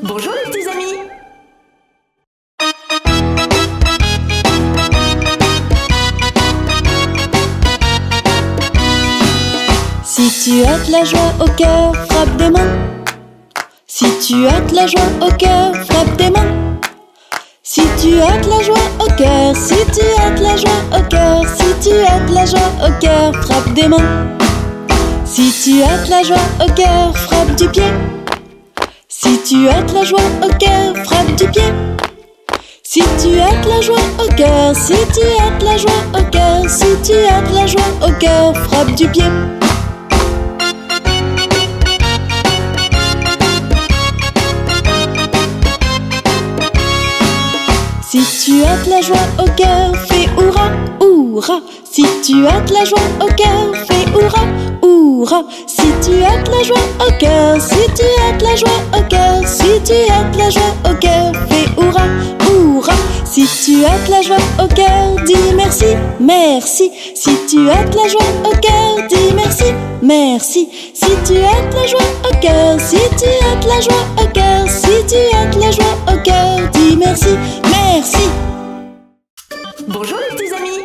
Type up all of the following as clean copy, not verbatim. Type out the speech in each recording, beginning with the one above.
Bonjour les petits amis. Si tu as de la joie au cœur, frappe des mains. Si tu as de la joie au cœur, frappe des mains. Si tu as de la joie au cœur, si tu as de la joie au cœur, si tu as de la joie au cœur, frappe des mains. Si tu as de la joie au cœur, frappe du pied. Si tu as de la joie au cœur, frappe du pied. Si tu as de la joie au cœur, si tu as de la joie au cœur, si tu as de la joie au cœur, frappe du pied. Si tu as de la joie au cœur, fais hurrah, hurrah. Si tu as de la joie au cœur, fais hurrah, hurrah. Si tu as de la joie au cœur, si tu as de la joie au cœur, si tu as de la joie au cœur, fais hurrah, hurrah. Si tu as de la joie au cœur, dis merci, merci. Si tu as de la joie au cœur, dis merci, merci. Si tu as de la joie au cœur, si tu as de la joie au cœur, si tu as de la joie au cœur, dis merci, merci. Bonjour les petits amis.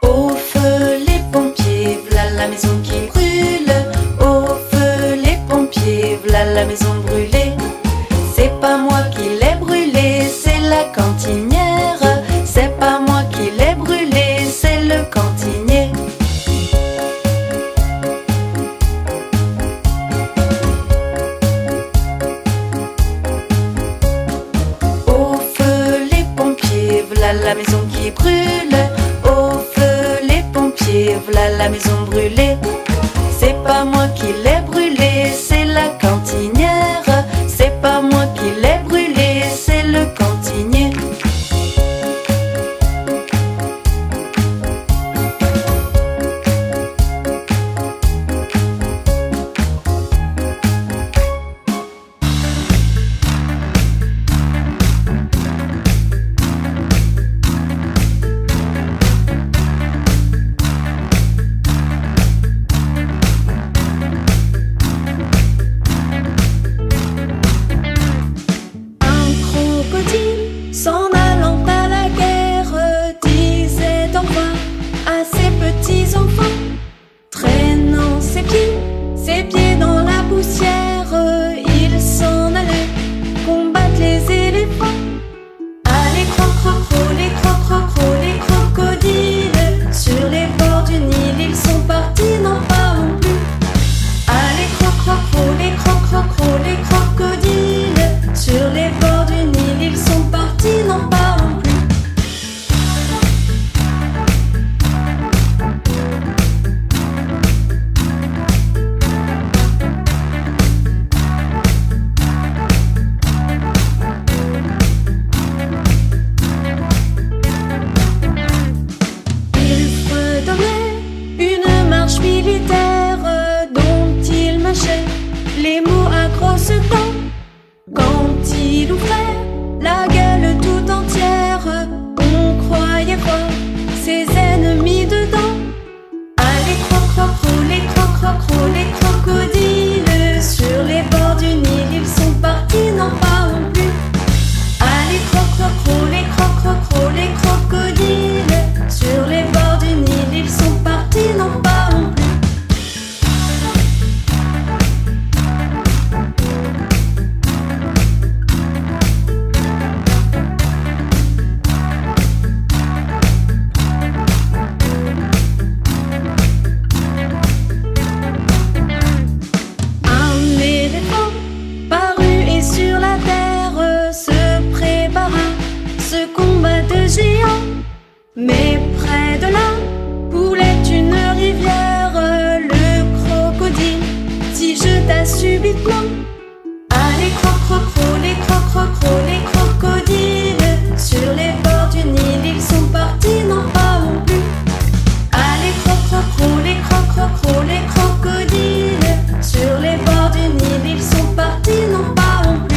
Au feu les pompiers, v'là la maison qui brûle. Au feu les pompiers, v'là la maison brûlée. C'est pas moi qui l'ai brûlée, c'est la cantinière. C'est pas moi qui l'ai brûlée, c'est le cantinier. Au feu les pompiers, v'là la maison qui brûle. Au feu les pompiers, v'là la maison brûlée. C'est pas moi qui l'ai brûlée, c'est la cantinière. C'est pas moi qui l'ai brûlée, c'est le cantinier. S'en allant à la guerre, disait au revoir à ses petits enfants. Traînant ses pieds dans la poussière, il s'en allait combattre les éléphants. Allez croc-croc-cro, les croc-croc-cro, les crocodiles, sur les bords du Nil, ils sont partis, n'en parlons plus. Allez croc-croc-cro, les croc-croc-cro, les crocodiles, sur les bords du Nil, ils sont partis, n'en parlons plus. Il fredonnait une marche militaire dont il mâchait les mots à grosses dents. Quand il ouvrait la gueule tout entière, on croyait voir ses ennemis dedans. Allez croc-croc-cro, les croc-croc-cro, les crocodiles, sur les bords du Nil, ils sont partis, n'en parlons plus. Allez croc-croc-cro, les croc-croc-cro, les crocodiles, sur les bords du Nil, ils sont partis, n'en parlons plus. Un éléphant parut et sur la terre se prépara ce combat de géants. Mais près de là coulait une rivière, le crocodile s'y jeta subitement. Allez croc-croc-cro, les croc-croc-cro, les crocodiles, sur les bords du Nil, ils sont partis, n'en parlons plus. Allez croc-croc-cro, les croc-croc-cro, les crocodiles, sur les bords du Nil, ils sont partis, n'en parlons plus.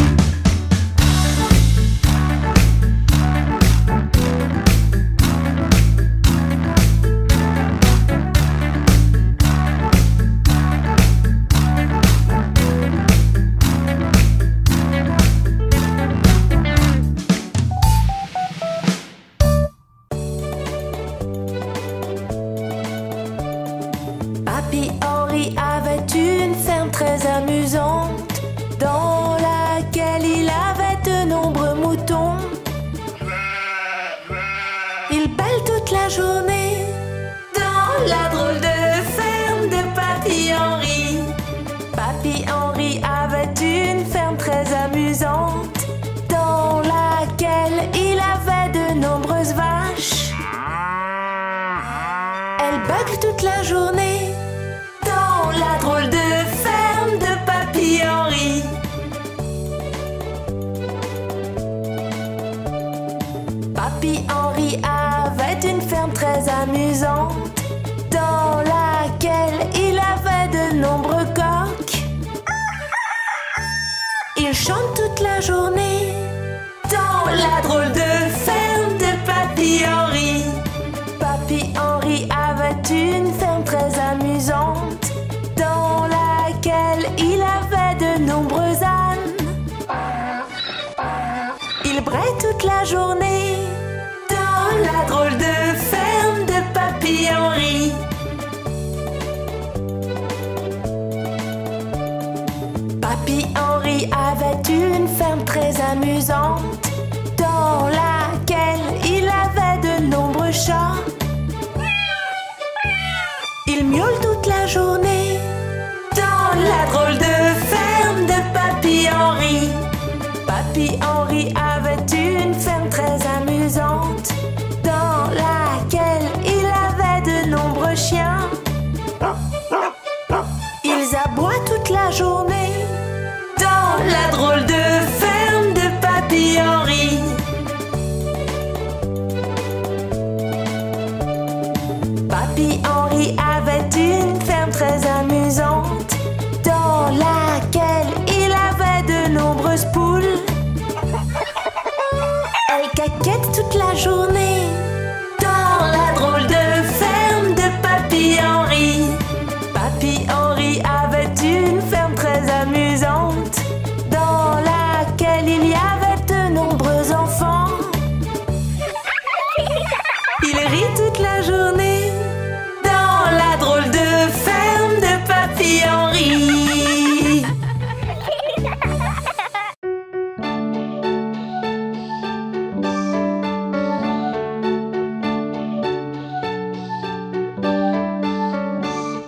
belle toute la journée dans la drôle de ferme de Papy Henri. Papy Henri avait une ferme très amusante dans laquelle il avait de nombreuses vaches. Elles bêtent toute la journée dans la drôle de ferme de Papy Henri. Papy Henri avait une ferme très amusante dans laquelle il avait de nombreux coqs. Ils chantent toute la journée dans la drôle de ferme de Papy Henri. Papy Henri avait une ferme très amusante dans laquelle il avait de nombreux ânes. Ils braillent toute la journée dans la drôle de ferme de Papy Henri. Papy Henri avait une ferme très amusante dans laquelle il avait de nombreux chats. Ils miaulent toute la journée dans la drôle de ferme de Papy Henri. Papy Henri avait une ferme très amusante dans laquelle il avait de nombreux chiens. Ils aboient toute la journée dans la drôle de ferme de Papy Henri. Papy Henri avait une ferme très amusante dans laquelle il avait de nombreuses poules. Elles caquettent toute la journée dans la drôle de ferme de Papy Henri. Papy Henri avait une ferme très amusante dans laquelle il y avait de nombreux enfants. Il rit toute la journée dans la drôle de ferme de Papy Henri.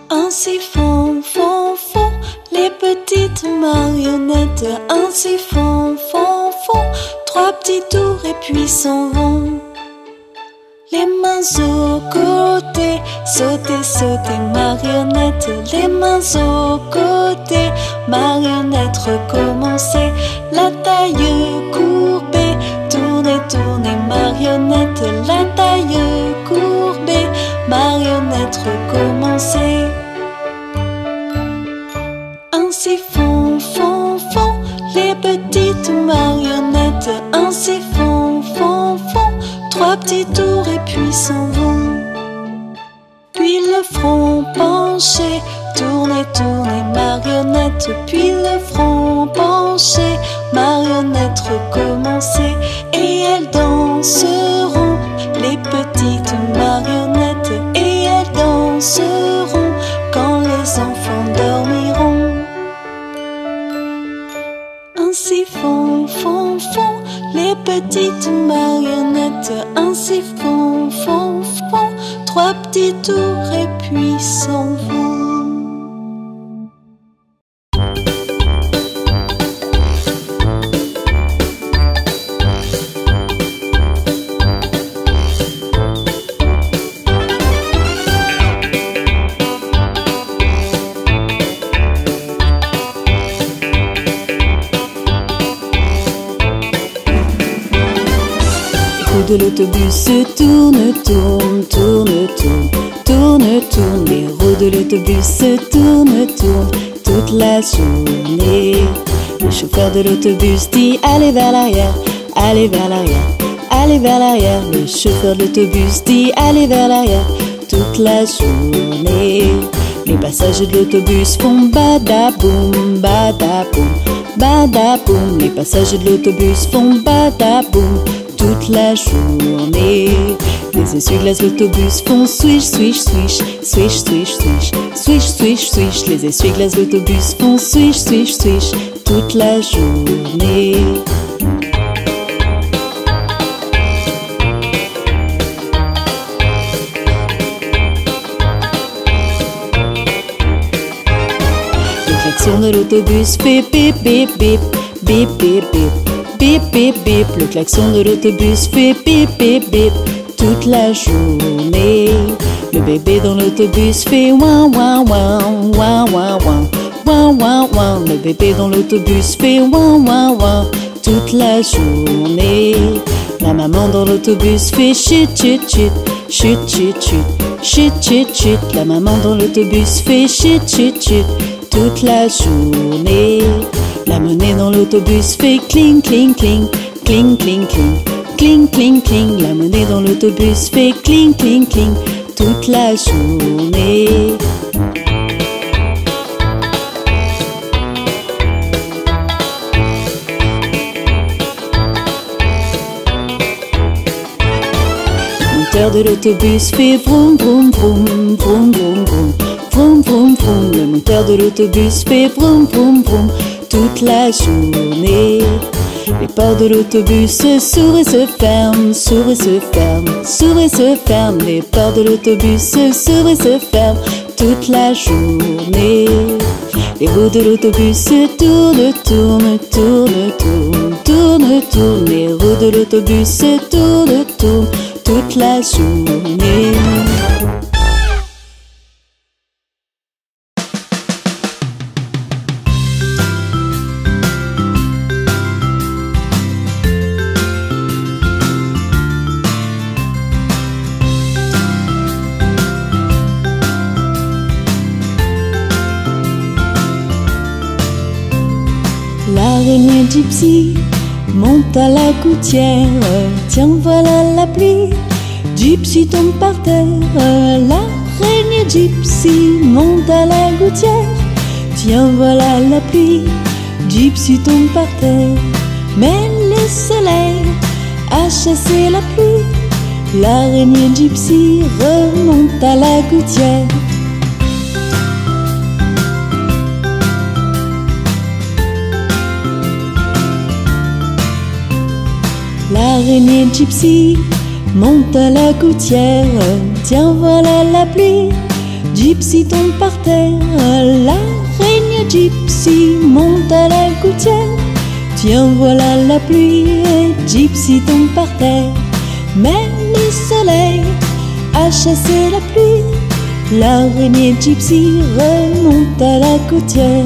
Ainsi font, font, font les petites marionnettes. Ainsi font, font, font 3 petits tours et puis s'en vont. Les mains au côté, sauter, sauter, marionnette. Les mains au côté, marionnette, recommencer. La taille courbée, tourner, tourner, marionnette. La taille courbée, marionnette, recommencer. Ainsi font, font, font les petites marionnettes. Ainsi font, font, font 3 petits tours et puis s'en vont. Puis le front penché, tourner, tourner, marionnette. Puis le front penché, marionnette, recommencer. Et elles danseront, les petites marionnettes. Et elles danseront quand les enfants dormiront. Ainsi font, font, font les petites marionnettes. Ainsi font, font, font 3 petits tours et puis s'en vont. De l'autobus tourne, tourne, tourne, tourne, tourne, tourne. Les roues de l'autobus tourne, tourne toute la journée. Le chauffeur de l'autobus dit allez vers l'arrière, allez vers l'arrière, allez vers l'arrière. Le chauffeur de l'autobus dit allez vers l'arrière toute la journée. Les passagers de l'autobus font badaboum, badaboum, badaboum. Les passagers de l'autobus font badaboum toute la journée. Les essuie-glaces de l'autobus font swish, swish, swish, swish, swish, swish, swish, swish, swish. Les essuie-glaces de l'autobus font swish, swish, swish toute la journée. de l'autobus fait bip bip bip, bip bip bip, bip bip bip. Le klaxon de l'autobus fait bip bip bip toute la journée. Le bébé dans l'autobus fait ouin ouin ouin, ouin ouin ouin, ouin ouin ouin. Le bébé dans l'autobus fait ouin ouin ouin toute la journée. La maman dans l'autobus fait chut chut chut, chut chut chut, chut chut chut. La maman dans l'autobus fait chut chut chut toute la journée. La monnaie dans l'autobus fait cling cling cling, cling cling cling, cling cling cling. La monnaie dans l'autobus fait cling cling cling toute la journée. Le moteur de l'autobus fait vroom vroom vroom, vroom vroom vroom, vroom vroom vroom. Le moteur de l'autobus fait vroom vroom vroom toute la journée. Les portes de l'autobus s'ouvrent et se ferment, s'ouvrent et se ferment, s'ouvrent et se ferment. Les portes de l'autobus s'ouvrent et se ferment toute la journée. Les roues de l'autobus tournent, tournent, tournent, tournent, tournent, tournent. Les roues de l'autobus tournent, tournent toute la journée. L'araignée gypsy monte à la gouttière. Tiens, voilà la pluie. Gypsy tombe par terre. L'araignée gypsy monte à la gouttière. Tiens, voilà la pluie. Gypsy tombe par terre. Mais le soleil a chassé la pluie. L'araignée gypsy remonte à la gouttière. L'araignée gypsy monte à la gouttière. Tiens, voilà la pluie. Gypsy tombe par terre. L'araignée gypsy monte à la gouttière. Tiens, voilà la pluie. Gypsy tombe par terre. Mais le soleil a chassé la pluie. L'araignée gypsy remonte à la gouttière.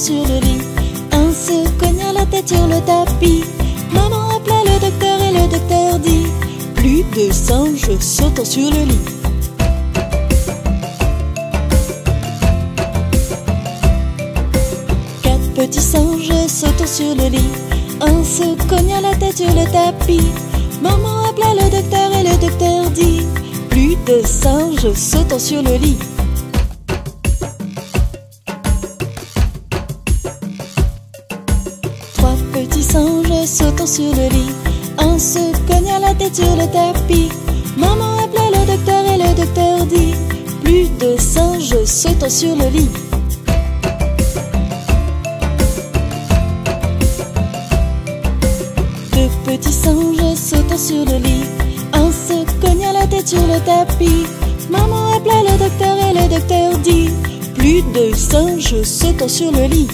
sur le lit. Un se cogna la tête sur le tapis. Maman appela le docteur et le docteur dit: plus de singes sautant sur le lit. Quatre petits singes sautant sur le lit. Un se cogna la tête sur le tapis. Maman appela le docteur et le docteur dit: plus de singes sautant sur le lit. Trois petits singes sautant sur le lit. Un se cogna la tête sur le tapis. Maman appela le docteur et le docteur dit: plus de singes sautant sur le lit. Deux petits singes sautant sur le lit. Un se cogna la tête sur le tapis. Maman appela le docteur et le docteur dit: plus de singes sautant sur le lit.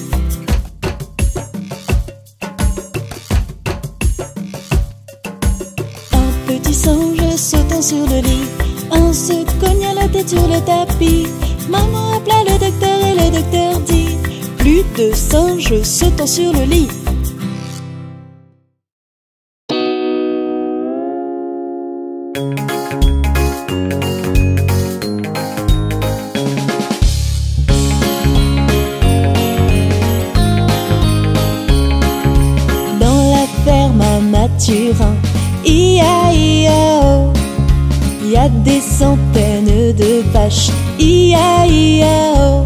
Un petit singe sautant sur le lit. Un se cogna la tête sur le tapis. Maman appela le docteur et le docteur dit: plus de singes sautant sur le lit. I-A-I-A-O, y a des centaines de vaches. I-A-I-A-O,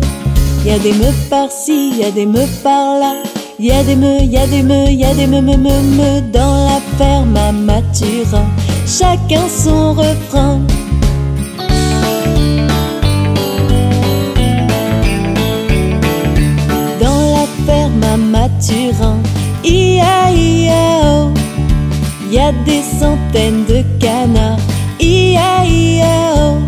y a des meufs par-ci, y a des meufs par-là. Y a des meux, y a des meux, y a des meux dans la ferme à Mathurin. Chacun son refrain. Dans la ferme à Mathurin. I-A-I-A-O, y a des centaines de canards. I-A-I-A-O,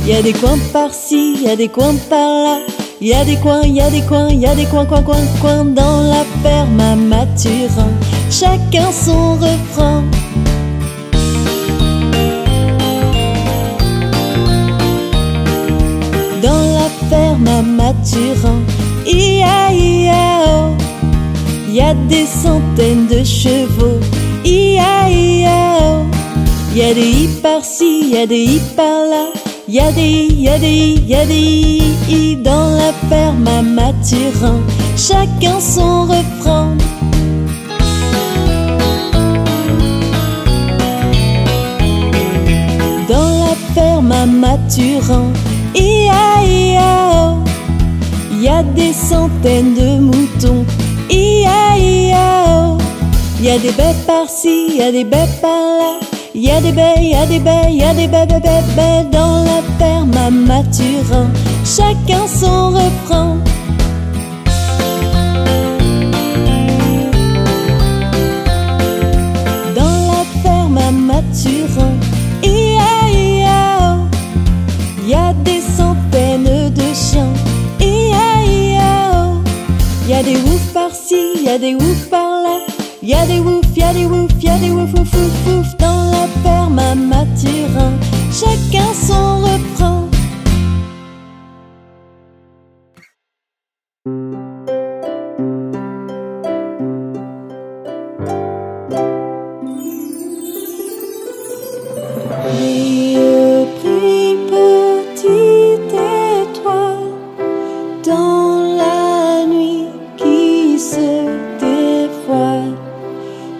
y a des coins par-ci, y a des coins par-là. Y a des coins, y a des coins, y a des coins dans la ferme à Mathurin. Chacun son refrain. Dans la ferme à Mathurin. I-A-I-A-O, y a des centaines de chevaux. I-A-I-A-O, y a des i par-ci, y a des i par-là. Y a des i, y a des i, y a des i dans la ferme à Mathurin. Chacun son refrain. Dans la ferme à Mathurin. I-A-I-A-O, y a des centaines de moutons. I-A-I-A-O, y a des baies par-ci, y a des baies par-là. Y a des baies, y a des baies, y a des baies dans la ferme à Mathurin. Chacun son refrain. Dans la ferme à Mathurin. I-A-I-A-O, y a des centaines de chiens. I-A-I-A-O, y a des oufs par-ci, y a des oufs par-là. Y a des wouf, y a des wouf, y a des wouf, wouf, wouf, wouf dans la ferme à Mathurin. Chacun son refrain. Brille, brille, petite étoile dans la nuit qui se dévoile.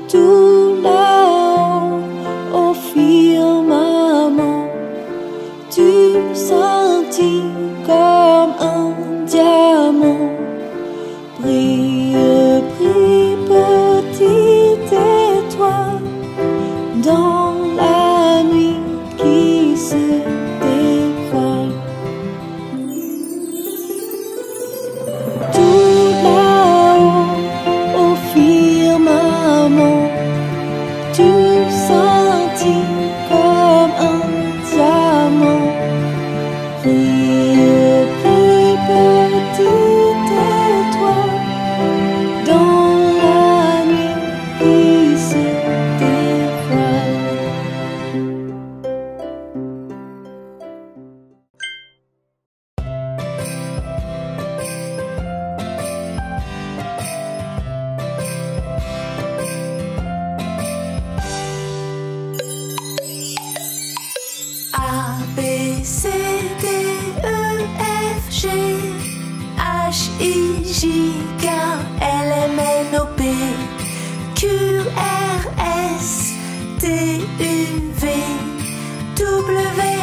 Tout là-haut au firmament, tu scintille comme un diamant. Brille, brille, petite étoile dans la nuit qui se dévoile. Tout là-haut au firmament, tu scintilles comme un diamant. Brille, brille, petite étoile dans la nuit qui se dévoile. Q-R-S-T-U-V W-X-Y-Z.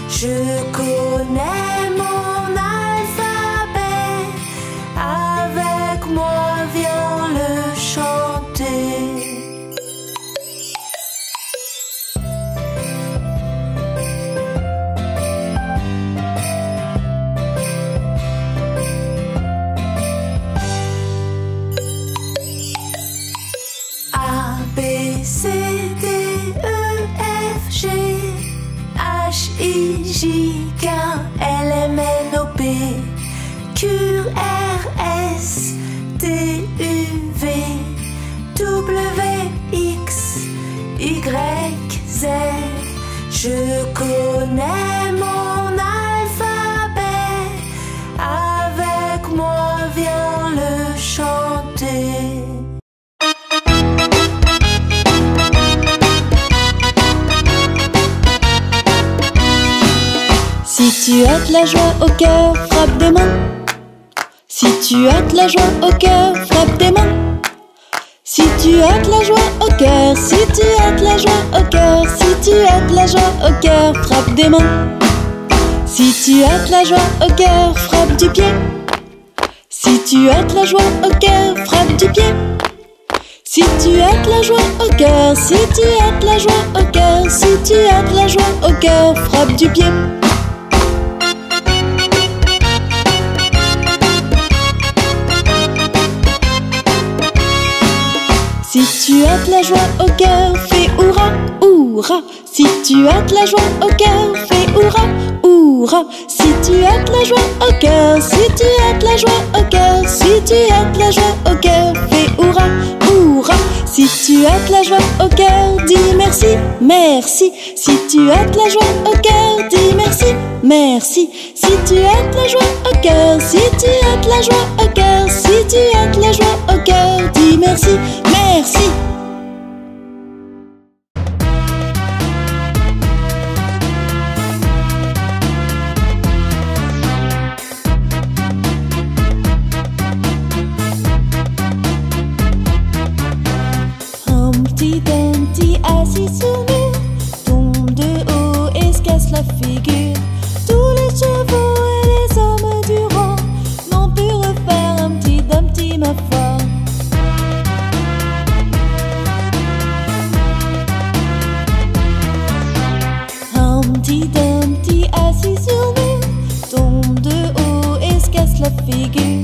Je connais mon alphabet, avec moi viens le chanter. H-I-J-K-L-M-N-O-P Q-R-S-T-U-V W-X-Y-Z. Je connais mon alphabet, avec moi viens le chanter. Si tu as de la joie au cœur, frappe des mains. Si tu as de la joie au cœur, frappe des mains. Si tu as de la joie au cœur, si tu as de la joie au cœur, si tu as de la joie au cœur, frappe des mains. Si tu as de la joie au cœur, frappe du pied. Si tu as de la joie au cœur, frappe du pied. Si tu as de la joie au cœur, si tu as de la joie au cœur, si tu as de la joie au cœur, frappe du pied. Si tu as de la joie au cœur, fais hurrah, hurrah. Si tu as de la joie au cœur, fais hurrah, hurrah. Si tu as de la joie au cœur, si tu as de la joie au cœur, si tu as de la joie au cœur, fais hurrah, hurrah. Si tu as de la joie au cœur, dis merci, merci. Si tu as de la joie au cœur, dis merci, merci. Si tu as de la joie au cœur, si tu as de la joie au cœur, si tu as de la joie au cœur, dis merci, merci. Humpty Dumpty assis sur nous tombe de haut et se casse la figure. Tous les chevaux et les hommes du rang n'ont pu refaire Humpty Dumpty, ma foi. Humpty Dumpty assis sur nous tombe de haut et se casse la figure.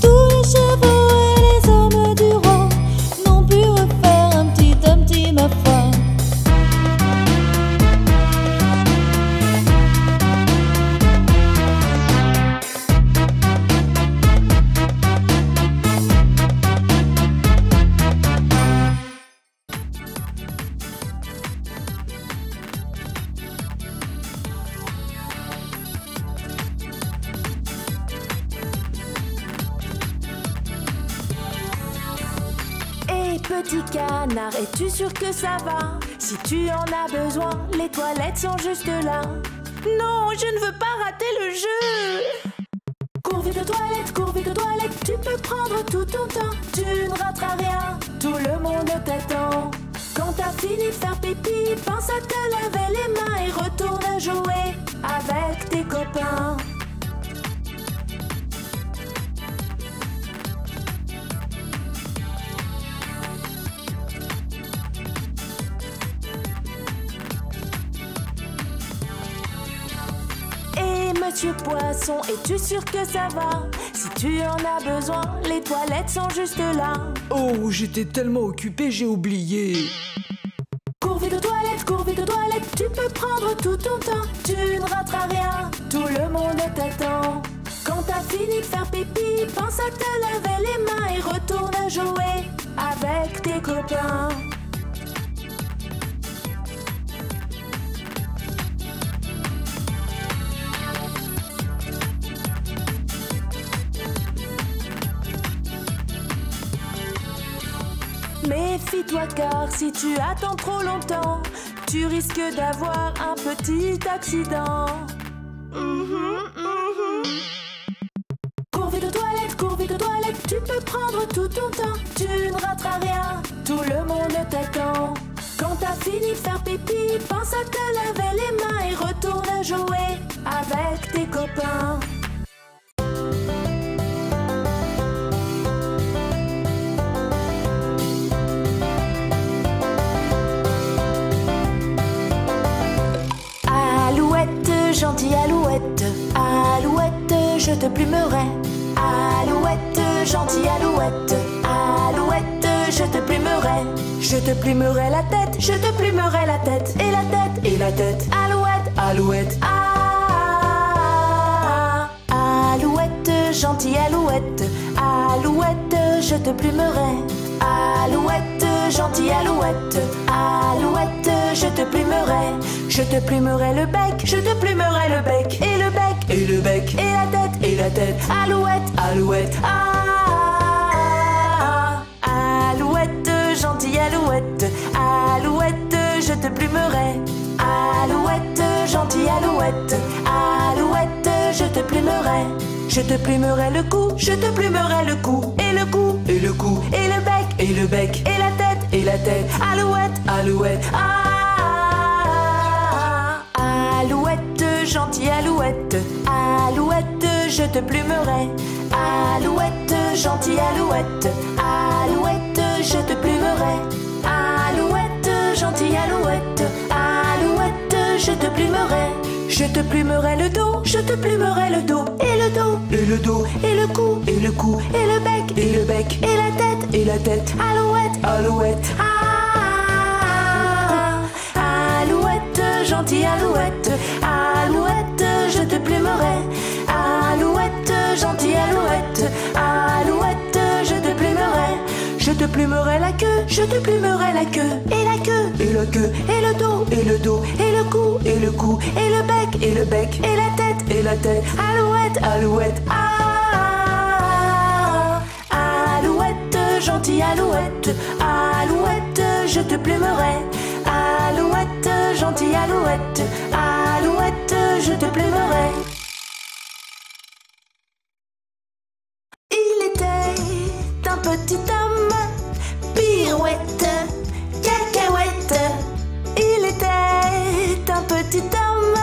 Tous les chevaux et les hommes du rang n'ont pu refaire Humpty Dumpty, ma foi. Petit canard, es-tu sûr que ça va? Si tu en as besoin, les toilettes sont juste là. Non, je ne veux pas rater le jeu. Cours vite aux toilettes, tu peux prendre tout ton temps. Tu ne rateras rien, tout le monde t'attend. Quand t'as fini de faire pipi, pense à te laver les mains et retourne jouer avec tes copains. Monsieur Poisson, es-tu sûr que ça va? Si tu en as besoin, les toilettes sont juste là. Oh, j'étais tellement occupé, j'ai oublié. Cours vite aux toilettes, tu peux prendre tout ton temps. Tu ne rateras rien, tout le monde t'attend. Quand t'as fini de faire pipi, pense à te laver les mains et retourne jouer avec tes copains. Méfie-toi car si tu attends trop longtemps, tu risques d'avoir un petit accident. Cours vite aux toilettes, Tu peux prendre tout ton temps, tu ne rateras rien. Tout le monde t'attend. Quand t'as fini de faire pipi, pense à te laver les mains et retourne jouer avec tes copains. Alouette, gentille alouette, alouette, je te plumerai. Alouette, gentille alouette, alouette, je te plumerai. Je te plumerai la tête, je te plumerai la tête. Et la tête, et la tête. Alouette, alouette, ah. Alouette, gentille alouette, alouette, je te plumerai. Alouette, gentille alouette, alouette, je te plumerai. Je te plumerai le bec, je te plumerai le bec. Et le bec, et le bec. Et la tête, et la tête. Alouette, alouette, ah. Alouette, gentille alouette, alouette, je te plumerai. Alouette, gentille alouette, alouette, je te plumerai. Je te plumerai le cou, je te plumerai le cou. Et le cou, et le cou. Et le bec, et le bec. Et la tête, et la tête. Alouette, alouette, ah. Alouette, gentille alouette, alouette, je te plumerai. Alouette, gentille alouette, alouette, je te plumerai. Alouette, gentille alouette, alouette, je te plumerai. Je te plumerai le dos, je te plumerai le dos. Et le dos, et le dos. Et le cou, et le cou. Et le bec, et le bec. Et la tête, et la tête. Alouette, alouette, ah. Alouette, gentille alouette, alouette, je te plumerai. Alouette, gentille alouette, alouette, je te plumerai. Je te plumerai la queue, je te plumerai la queue. Et la queue, et la queue. Et le dos, et le dos. Et le cou, et le cou. Et le bec, et le bec. Et la tête, et la tête. Alouette, alouette, ah. Alouette, gentille alouette, alouette, je te plumerai. Alouette, gentille alouette, alouette, je te plumerai. Il était un petit homme, pirouette, cacahuète. Il était un petit homme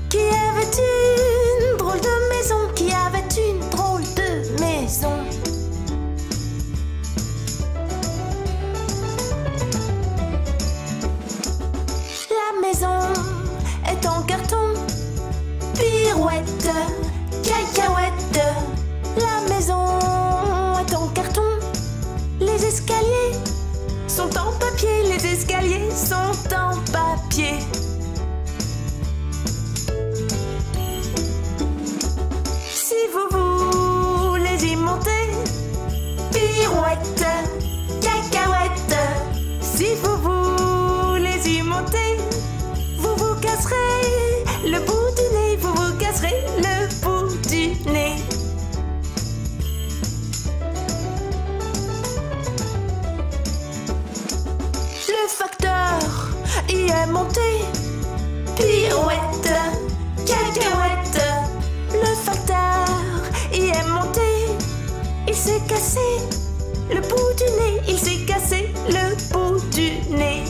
qui avait une drôle de maison, qui avait une drôle de maison. La maison est en carton, pirouette, cacahuète. La maison est en carton, les escaliers sont en papier, les escaliers sont en papier. Si vous voulez y monter, pirouette, cacahuète. Si vous voulez y monter, vous vous casserez le bout du nez, vous vous casserez le bout du nez. Le facteur y est monté, pirouette, cacahuète. Le facteur y est monté, il s'est cassé le bout du nez, il s'est cassé le bout du nez.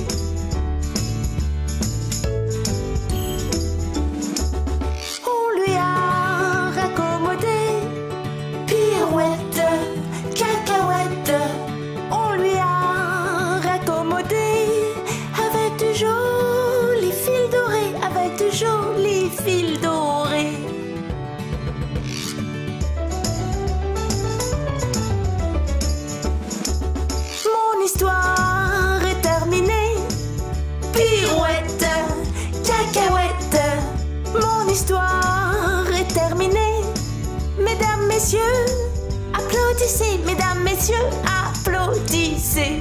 On lui a raccommodé, pirouette, cacahuète. On lui a raccommodé avec du joli fil doré, avec du joli fil doré. Mon histoire est terminée, pirouette, cacahuète. Mon histoire est terminée. Mesdames, messieurs, applaudissez, mesdames, messieurs, applaudissez.